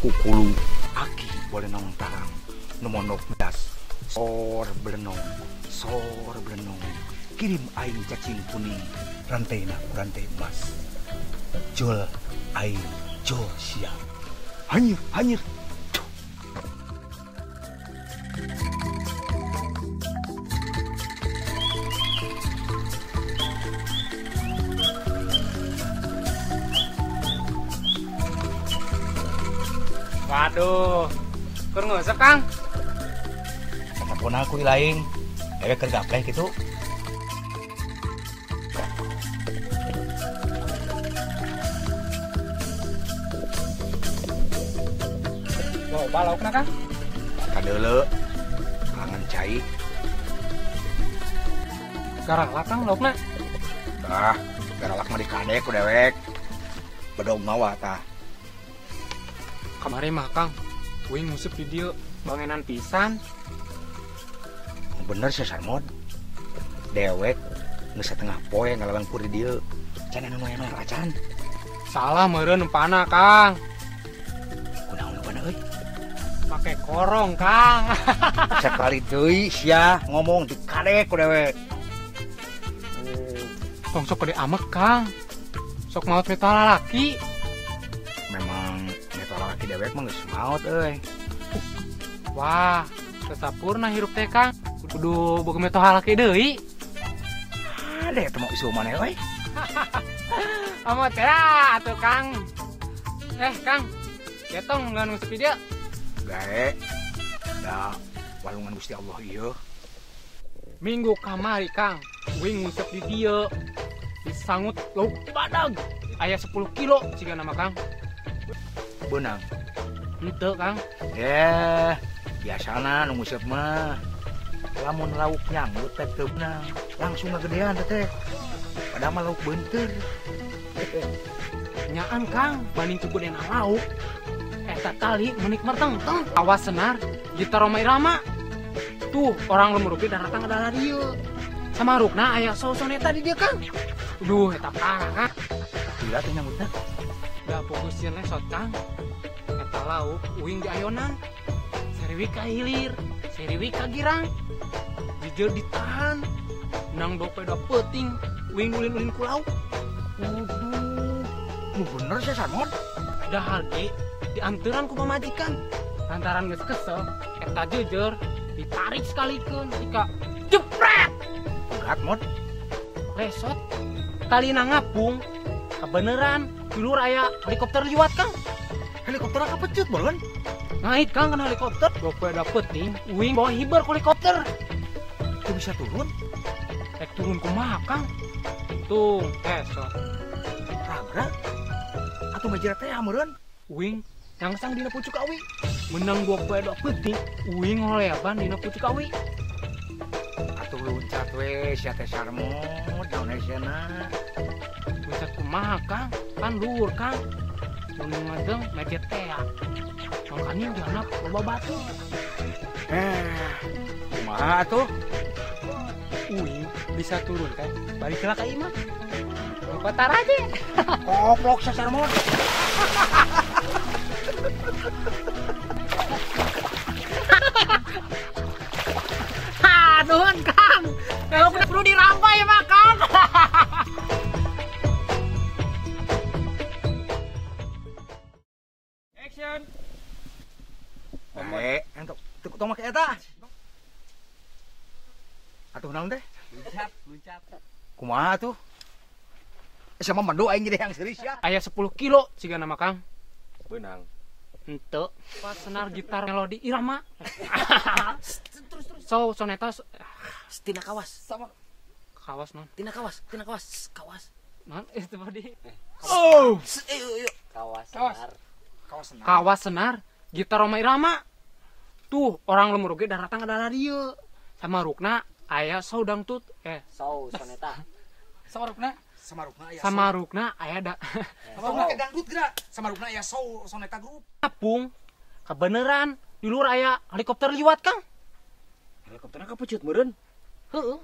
kukulu aki boleh nong tarang nemonok das sor belenong kirim aing cacing kuning rantai emas jol aing jol siap hanyir Waduh, kur ngusep Kang. Kakakpun aku ilaing, dewek keur gapleh gitu. Wow, balaukna Kang. Kadeule, kangen cai. Garalak Kang laukna. Dah, garalak mah dikadek ku dewek. Bedog mawa tah. Kamari mah Kang, uing ngusep di dieu bangenan pisan. Bener sih Sarmod. Dewek geus satengah poe ngalalangkur di dieu. Can anu aya acan. Salah meureun empana Kang. Kunaon empana euy? Make korong Kang. Sekali deui sia ngomong dikadek ku dewek. Tong sok gede amek Kang. Sok maot metal lalaki. Memang metal laki dewek mah geus maot euy. Wah, kesapurna hirup teh Kang. Kudu boga metal lalaki deui. Ada teu mau isu maneh euy. Amot ya atuh Kang. Kang, getong ngan ngusep di dieu. Gae. Da walungan Gusti Allah ieu. Minggu kamari Kang, uing ngusep di dieu. Disangut lauk badag. Aya 10 kilo ciga nama Kang. Beunang. Henteu Kang. Biasana nu ngusep mah lamun lauk nyanggut teh teu beunang, langsung ngagedean teh. Padahal mah lauk beunteur. Nyaan Kang, banding cukup dena lauk. Eta kali menik merteng-teng. Awas senar, gitar Roma Irama. Tuh, orang lemur rupi datang adalah dieu. Sama rukna aya saus-soneta di dia Kang. Duh, eta parah Kang. Gila teh nyangutna. Da fokusin lesot Kang. Eta lauk uing di ayonan. Seriwi ka hilir, seriwi ka girang. Dijeu ditahan. Nang dope da peuting, uing ulin-ulin ku lauk. Nu bener sih Sarmod. Dahal ge dianteran ku pamajikan. Lantaran geus kesel, eta jeujer ditarik sekalikeun ika jepret. Berat mod. Resot talina ngapung. Kebeneran di luar aya helikopter liwat Kang. Helikopter kapecut bolen. Ngait Kang kena helikopter. Dope da peuting, uing bawa hiber ku helikopter. Teu bisa turun. Rek turun kumaha Kang? Tuh, resot. Ragra. Atuh majira teh ameureun. Uing nyangsang dina pucuk awi. Menang dope da peuting, uing ngoleaban dina pucuk awi. Atuh luncat we sia teh Sarmod Indonesia-na. Luncat kumaha Kang? Kan luhur Kang. Mun ngajeng mejet teh. Makanya di anak loba batu. Kumaha atuh? Uing bisa turun kan? Balik ke imah. Kotar aja. Koplok sa Sarmod. Aduh Kang. Kalau perlu dirampai ya Mak Kang. Action. Entuk tong make eta. Atuh naon teh? Luncat. Kumaha atuh? Sama mandu aing gede yang serius ya. Aya 10 kilo ciga nama Kang. Beunang. Henteu. Pas senar gitar melodi irama. So soneta Tina kawas sama kawas non. Tina kawas. Non itu tadi. Oh. Kawas senar gitar Roma Irama. Tuh orang lemur ge datang adalah dieu. Sama rukna aya saudang tut soneta. Sama rukna aya da. Sama ke dangdut geura. Sama rukna aya soneta grup. Apung. Kebeneran di luar aya helikopter liwat Kang. Helikopterna kapecut meureun. Heeh.